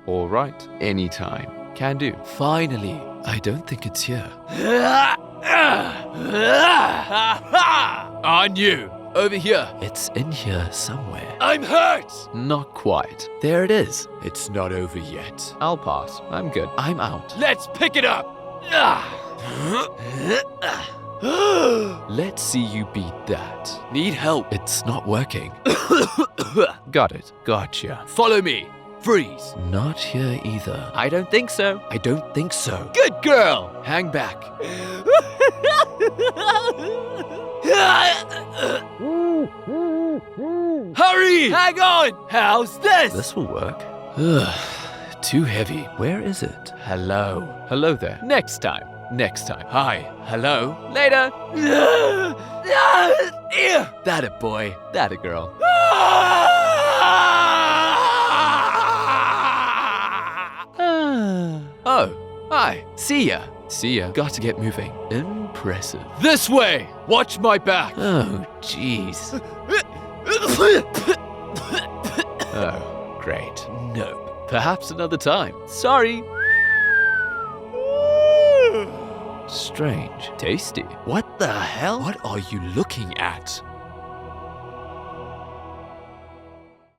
All right, anytime. Can do. Finally, I don't think it's here. On you. Over here. It's in here somewhere. I'm hurt. Not quite. There it is. It's not over yet. I'll pass. I'm good. I'm out. Let's pick it up. Let's see you beat that. Need help. It's not working. Got it. Gotcha. Follow me. Freeze. Not here either. I don't think so. I don't think so. Good girl. Hang back. Hurry! Hang on! How's this? This will work. Ugh, too heavy. Where is it? Hello. Hello there. Next time. Next time. Hi. Hello. Later. Ew. That a boy. That a girl. Oh, hi. See ya. See ya. Got to get moving. Impressive. This way. Watch my back. Oh, jeez. Oh, great. Nope. Perhaps another time. Sorry. Strange. Tasty. What the hell? What are you looking at?